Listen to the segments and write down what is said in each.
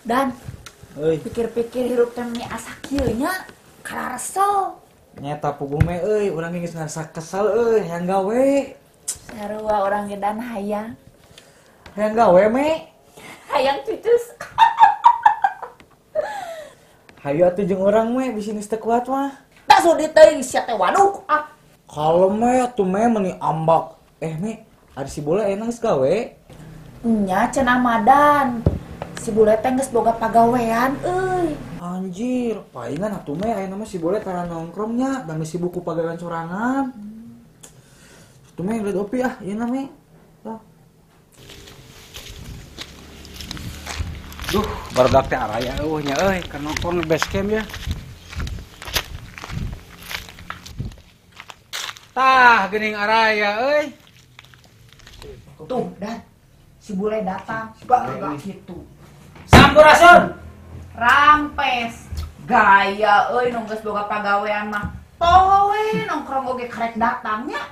Dan Euy, pikir-pikir hirup teh asa kieu nya karasel. nyata puguh me euy, urang geus ngarasa kesal euy, hayang gawe. Sarua orang gedan hayang. Hayang gawe me. Hayang cucus. Hayu atuh jeung urang me bisnis teu kuat mah. Tak sudi teuing sia teh waduh. Kalem me atuh me meuni ambak. Me, ari si bola enak geus gawe. Nya cenah madan. Si bule teh geus boga pagawean euy. Anjir, palingan atuh me ayeuna mah si bola tara nongkrongnya da misi buku pagawean sorangan. Atuh me lihat opi ieu na me. Duh, barudak teh araya nya euy, keur nongkrong di base camp ya. Tah, geuning araya euy. Tuh, dan si bule datang. Barudak kitu. Sampurasun. Rampes. Gaya euy nu geus boga pagawean mah. Poho we nongkrong oge karek datangnya.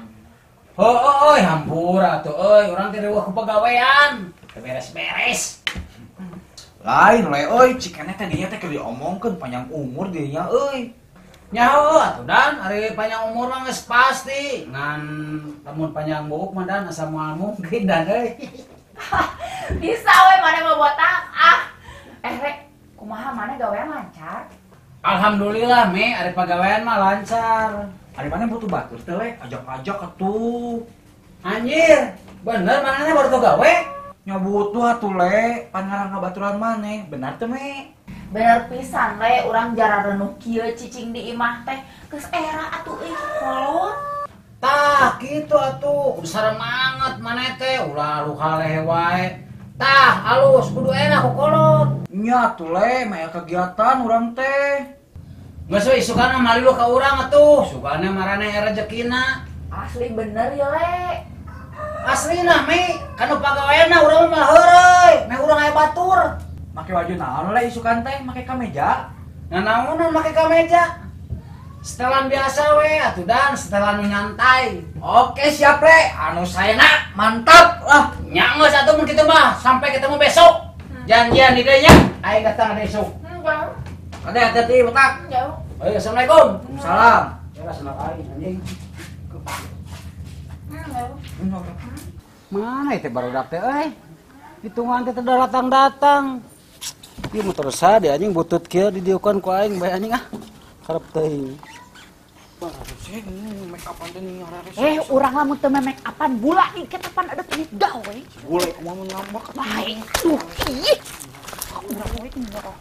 Euy, hampura atuh euy, urang teh reueuh ku pagawean. Teu beres-beres. Lain we euy, cikana teh dinya teh keur diomongkeun panjang umur dinya euy. Nyaho atuh dan ari panjang umur mah geus pasti. Ngan lamun panjang buuk mah dan asa moal mungkin dan euy. Bisa we mana mau botak. Rek, kumaha mana gawean lancar? Alhamdulillah me, ari pagawean mah lancar. Ari mana butuh batur teh we, ajak-ajak atuh. Anjir, bener manehna baru teu gawe? Nya butuh atuh le, pan ngarang ngabaturan maneh, benar teh me. Bener pisan le, urang jara reunuh kieu cicing di imah teh geus era atuh euy kolot. Tah, kitu atuh, kudu saremanget maneh teh, ulah luha lehe wae. Tah, alus kudu enak ku kolot. Nya atuh le, maya kegiatan urang teh. Geus we isukana malilu ka urang atuh, sukana maraneh rezekina. Asli bener ya le. Aslina me, kanu pagaweanna urang mah heureuy, me urang aya batur. Make baju naon le isukan teh, make kameja. Nah naonan make kameja? Setelan biasa we, atuh dan setelan nyantai. Oke siap le, anu saena mantap lah. Nya geus atuh mun kitu mah, sampai ketemu besok. Janjian di dieu nya, aing datang besok. Jauh. Ade hati-hati botak. Jauh. Ayo assalamualaikum. Salam. Ya salam aing anjing. Jauh. Mana itu barudak teh euy? Hitungan teh teu datang-datang. Ieu motor sa di anjing butut kieu didieukeun ku aing bae anjing Karep teuing. Urang lamun teu memek apan bula dikit apan ada duit gawe. Boleh kumaha nyambak. Baik. Tuh, ih. Urang we ngorok.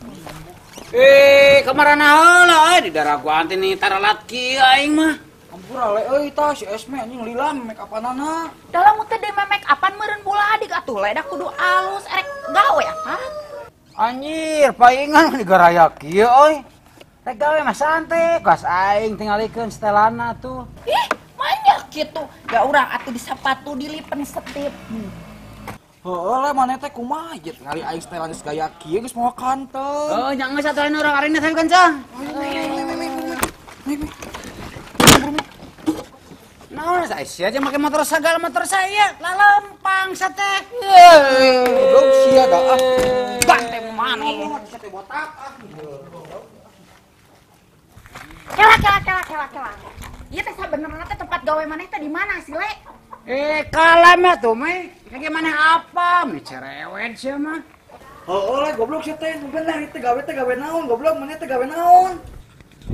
Kamarana heula di daraguan teh ni taralat kieu aing mah. Ampura le euy tah si Esme anjing lila make apanana. Dalam teh de memek apan meureun bula adik atuh le da kudu alus erek gawe apa? Anjir, paingan di garaya kieu euy. Rek gawe mah santai, kas aing tingalikeun setelana tuh. Ih, banyak gitu. Ya urang atuh di sapatu dilipen setip. Heueuh le maneh teh kumaha jet ngali aing setelan geus gaya kieu geus moal kantong. Oh, jangan satu orang arena saya kencang. Nah, saya aja pakai motor segala motor saya, lalempang sate. Dog sia da ah. Bante mana? Sate botak ah. Kela. Ieu teh sabenerna teh tempat gawe maneh teh di mana sih, Le? Kalam ya tuh, Mei. Kayak mana apa? Me cerewet sih mah. Heueuh le goblok sia teh, bener teh gawe naon goblok maneh teh gawe naon.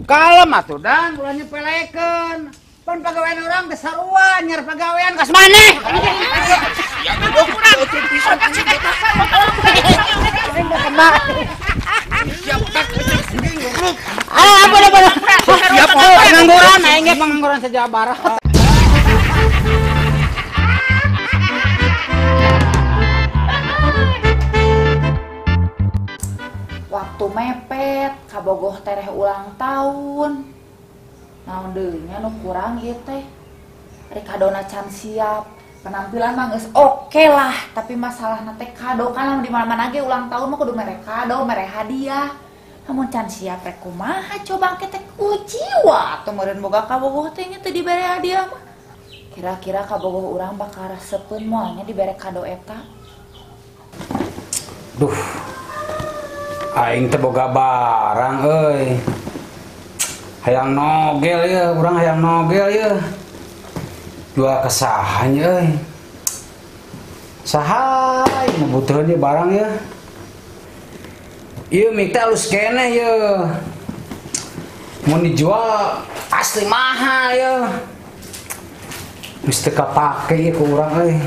Kalem atuh dan ulah nyepelekeun. Pan pagawean orang teh sarua nyar pagawean kas maneh. Ya goblok urang pisan anjing botak. Siap tak goblok. Apa. Siap pengangguran, aing ge pengangguran saja barat. Waktu mepet, kabogoh tereh ulang tahun. Naon deulingnya nu kurang ieu teh. Ari kadona can siap. Penampilan mah geus oke lah, tapi masalahna teh kado kan di mana-mana ge ulang tahun mah kudu mere kado, mere hadiah. Namun can siap rek kumaha coba engke teh kuciwa atuh meureun boga kabogoh teh nya teu dibere hadiah mah. Kira-kira kabogoh urang bakal resepkeun moalnya dibere kado eta. Duh, Aing teh boga barang euy. Hayang nogel ya, urang hayang nogel ya. Jual kesahan euy. Saha aing butuhan ieu barang ya. Ieu mik teh alus keneh ya. Mun dijual asli mahal ya. Mesti kapake ieu ku urang euy.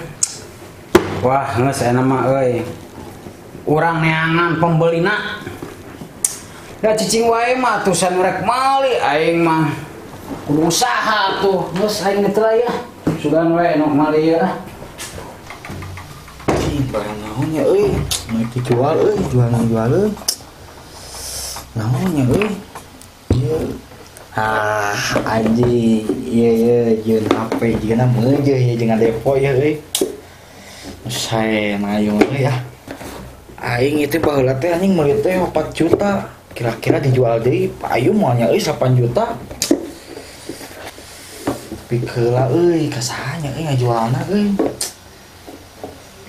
Wah, geus aya mah euy. Urang neangan pembelina. Ya cicing wae mah tuh san rek mali aing mah kudu usaha tuh. Geus aing teh ya. Sugan wae nu mali ya. Cing barang naon ya euy. Mau dijual euy, jual euy. Naon ya euy? Ieu. Anjing, ieu jeung HP jigana meuje ya jeung depo ya euy. Sae mayung ya. Aing itu baheula teh anjing meuli teh 4 juta. Kira-kira dijual deui payu moal nya euy 8 juta. Pikeula euy ka saha nya euy ngajualna euy.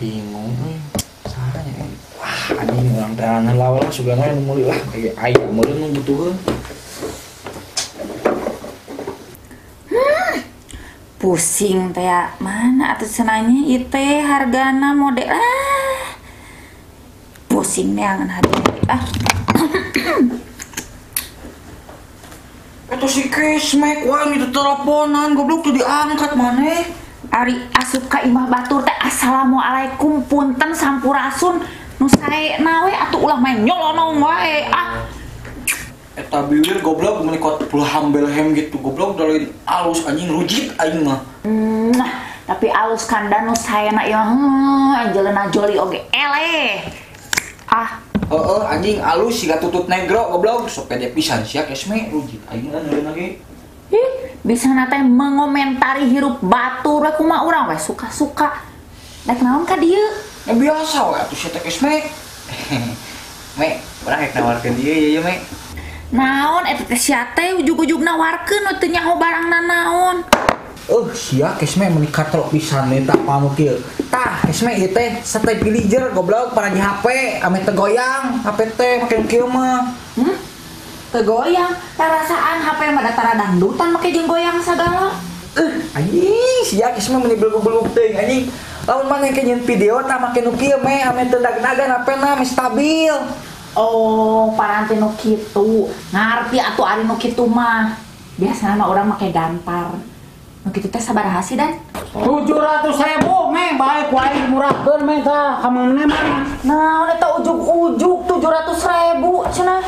Bingung euy. Saha nya euy. Wah, anjing urang teh lawan sugana nu meuli lah kayak aya meuli nu butuheun. Pusing teh ya. Mana atuh cenanya ieu teh hargana model pusing neangan harga Itu si Kesmek, wah ini teleponan, goblok tuh diangkat maneh. Ari asup ka imah batur teh assalamualaikum punten sampurasun nu sae nawe atuh ulah main nyolonong wae Eta bibir goblok menikot puluh hambelhem gitu goblok dari alus anjing rujit aing mah. Nah, tapi alus kanda nu saena ieu anjeulna joli oge eleh. Anjing alus siga tutut negro goblok sok pede pisan sia Kesmek rujit aing mah neureun lagi. Ih, bisa teh mengomentari hirup batur we kumaha urang we suka-suka. Rek naon ka dieu? Ya biasa we atuh sia teh Kesmek. Mek, urang rek nawarkeun dieu ya Mek. Naon eta teh sia teh ujug-ujug nawarkeun nu teu nyaho barangna naon. Sia Kesmek meuli katrok pisan eta pamuk kieu. Tah, Kesmek ieu teh stay pillager goblok para di HP ame teu goyang, HP teh make kieu mah. Teu goyang, tarasaan HP mah datara dangdutan make jeung goyang sagala. Anjing, sia Kesmek meuli belug-belug teuing anjing. Lamun maneh ke nyeun video tah make nu kieu me ame teu dag-dagan HP-na me stabil. Oh, paranti nu kitu. Ngarti atuh ari nu kitu mah. Biasana mah urang make dampar. Nu kitu teh sabaraha sih Dan? 700.000 meh bae ku aing murahkeun meh tah ka mana mah. Naon eta ujug-ujug 700.000 cenah.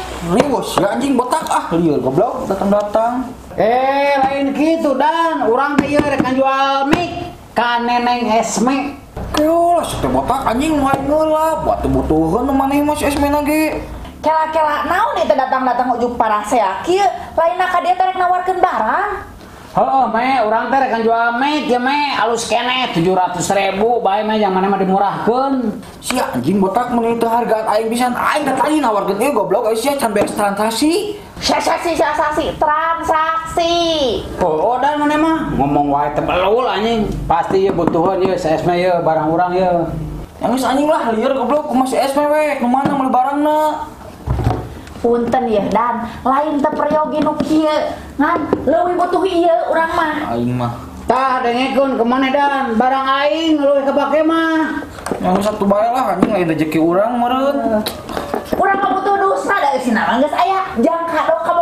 Bos, ya anjing botak lieur goblok datang-datang. Lain gitu Dan, urang teh ieu rek jual mik ka Neneng Esme. Yo, teh botak anjing lain heula, buat butuheun maneh mah si Esme ge. Kela-kela naon eta datang-datang ujug parasea kieu? Lainna ka dieu teh rek nawarkeun barang. Heeh, meh urang teh rek jual mik ya meh alus keneh 700.000 bae meh yang mana mah dimurahkeun. Sia anjing botak meuni teu hargaan aing pisan, aing da tadi nawarkeun ieu goblok sia can beres transaksi. Transaksi transaksi. Oh, Dan mana mah ngomong wae teh belul anjing. Pasti ieu butuheun ieu si Esme ieu barang urang ieu. Yang geus anjing lah lieur goblok kumaha si Esme we, nu mana meuli barangna. Punten ya Dan, lain teh peryogi nu kieu ngan leuwih butuh ieu urang mah. Aing mah Tah dengekeun ke mana Dan, barang aing leuwih kapake mah. yang satu bae lah anjing lain rezeki urang meureun. Urang mah butuh dusta da sina mah geus aya jangka do ka